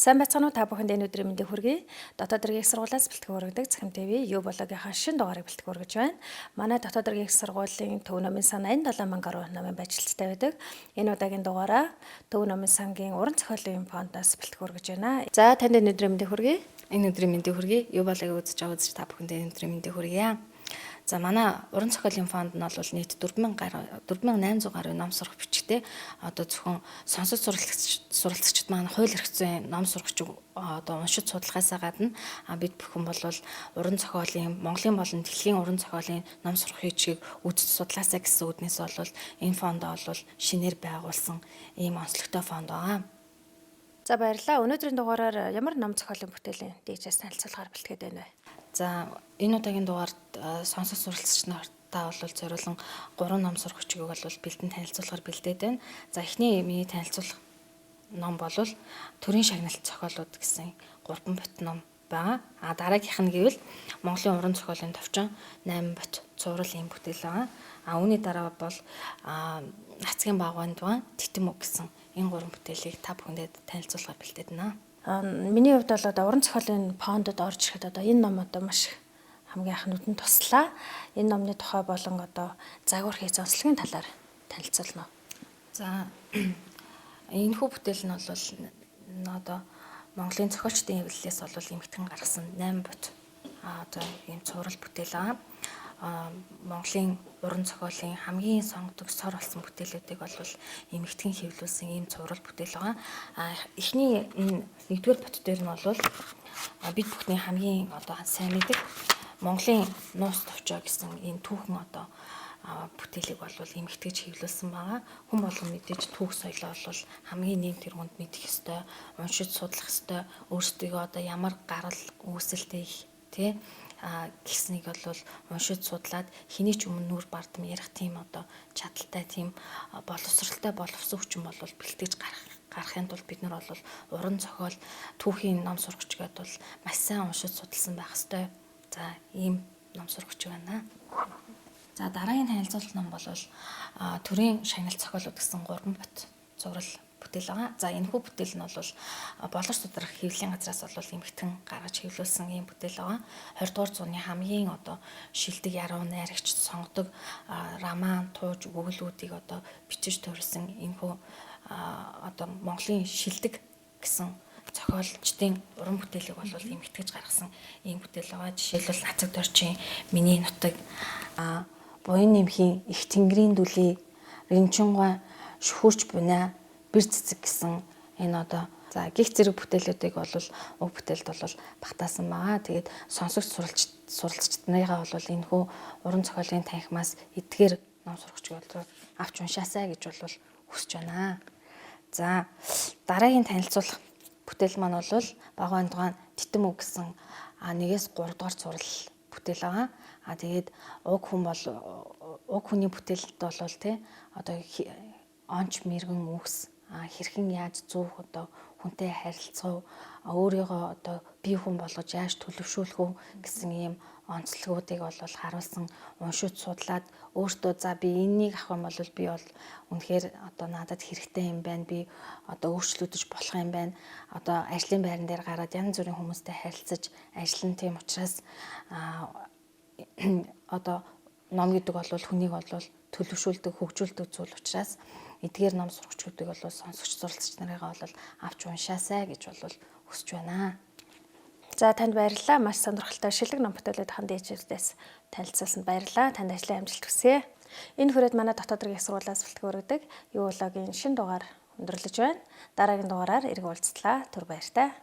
Сайн байцгаана уу та бүхэнд энэ өдрийн мэндийг хүргэе. Дотоод иргэн их сургуулиас бэлтгэн өргөдөг Цахим ТV юу блогийнхаа шинэ дугаарыг бэлтгэн өргөж байна. Манай дотоод иргэн их сургуулийн Төв номын сан 87 мянга гаруй намын ажилттай байдаг. Энэ удаагийн дугаараа Төв номын сангийн уран зохиолын фондоос бэлтгэн өргөж байна. За танд энэ өдрийн мэндийг хүргэе. Энэ өдрийн мэндийг хүргэе. Юу блогыг үзэж байгаа үзэж та бүхэнд энэ өдрийн мэндийг хүргэе. За манай уран зохиолын фонд нь бол нийт 4800 гаруй ном сурах бичгтэй одоо зөвхөн сонсож суралцагчид маань хууль эрх зүйн ном сурагч одоо уншиж судалгаасаа гадна бид бүхэн бол уран зохиолын Монголын болон дэлхийн уран зохиолын ном сурах бичгийг үзэж судлаасаа гэсэн үднээс бол энэ фонд бол шинээр байгуулсан ийм онцлогтой фонд байгаа. За баярлалаа. Өнөөдрийн дугаараар ямар ном зохиолын бүтээлийн дээжээс танилцуулгаар бэлтгээд байна вэ? За энэ удаагийн дугаард сонсох суралцагч нартаа бол зориулан 3 ном сурагчийг бол бэлдэн танилцуулахаар бэлдээд байна. За эхний миний танилцуулах ном бол Төрийн шагналт зохиолууд гэсэн 3 бот ном байгаа. Дараагийнх нь гэвэл Монголын уран зохиолын товчон 8 бот цуврал ийм бүтээл байгаа. Үүний дараа бол Нацгийн багван дугаан Титэм үг гэсэн энэ 3 бүтээлийг та бүхэндээ танилцуулахаар бэлдээд байна. Миний хувьд бол одоо уран зохиолын фондод орж ирэхэд одоо энэ ном одоо маш хамгийн анх нүдэнд туслаа. Энэ номны тухай болон одоо загвар хийц онцлогийн талаар танилцуулна. За энэ хүү бүтээл нь бол одоо Монголын зохиолчдын хэвлэлээс бол эмхтэн гаргасан 8 бот одоо ийм цуврал бүтээл байгаа. Монголын уран зохиолын хамгийн сонгодог сор болсон бүтээлүүдийг бол эмэгтгэн хэвлүүлсэн ийм цуврал бүтээл байгаа. Эхний энэ нэгдүгээр бот дээр нь бол бид бүхний хамгийн одоо сайн мэддэг Монголын нуус товчоо гэсэн энэ түүхэн одоо бүтээлийг бол эмэгтгэж хэвлүүлсэн байгаа. Хүн болгон мэдээж түүх соёлоо бол хамгийн нэм тэргуунд мэдэх ёстой, уншиж судлах ёстой, өөрсдөө одоо ямар гарал үүсэлтэй тий гэснийг бол уншиж судлаад хэний ч өмнө нүр бардам ярих тийм одоо чадaltaй тийм боловсралтай боловсон хүчин бол бэлтгэж гарахын тулд бид нар бол уран зохиол түүхийн ном сурагч гэдээ бол маш сайн уншиж судалсан байх ёстой. За ийм ном сурагч байна. За дараагийн танилцуулах ном бол Төрийн шагналт зохиолууд гэсэн 3 бот зураг бүтээл байгаа. За энэ хүү бүтээл нь бол болор судрах хэвлэлийн газраас бол эмхтэн гаргаж хэвлүүлсэн ийм бүтээл байгаа. 20 дугаар зууны хамгийн одоо шилдэг яруу найрагч сонгодог роман, тууж, өгүүлбэрүүдийг одоо бичиж төрүүлсэн энэ хүү одоо Монголын шилдэг гэсэн зохиолчдын уран бүтээлийг бол эмхтгэж гаргасан ийм бүтээл байгаа. Жишээлбэл Нацаг дорчин Миний нутаг, Буян нэмхийн Их тэнгэрийн дүлий, Ринчунгой Шөхүрч буйна бэр цэцэг гэсэн энэ одоо за гих зэрэг бүтээлүүдийг бол уг бүтээлд бол багтаасан байгаа. Тэгээд сонсогч суралцагчид нарыгаа бол энэ хүү уран зохиолын танхимаас эдгээр ном сурагч бол авч уншаасаа гэж бол хүсэж байна. За дараагийн танилцуулах бүтээл маань бол Багван дугаан Титэм үг гэсэн 1-3 дугаар цуврал бүтээл байгаа. Тэгээд уг хүний бүтээлд бол тий одоо онч мэрэгэн үгс хэрхэн яаж зөв одоо хүнтэй харилцах өөрийгөө одоо бие хүн болгож яаж төлөвшүүлэх үү гэсэн ийм онцлогуудыг бол харуулсан уншиж судлаад өөртөө за би энэнийг авах юм бол би бол үнэхээр одоо надад хэрэгтэй юм байна, би одоо өөрчлөгдөж болох юм байна, одоо ажлын байран дээр гараад янз бүрийн хүмүүстэй харилцаж ажиллана, тийм учраас одоо ном гэдэг бол хүнийг бол төлөвшүүлдэг, хөгжүүлдэг зүйл учраас эдгээр ном сурагчдыг бол сонсогч суралцагч нарыгаа бол авч уншаасаа гэж бол хүсэж байна. За танд баярлалаа. Маш сонирхолтой шилэг ном бүтээлүүд хан дээжүүдээс танилцуулсанд баярлалаа. Танд ажлын амжилт хүсье. Энэ хүрээд манай дотоод иргэн их сургуулиас бэлтгэн өргөдөг юу блогийн шинэ дугаар өндөрлөж байна. Дараагийн дугаараар эрг уулзлаа. Түр баяртай.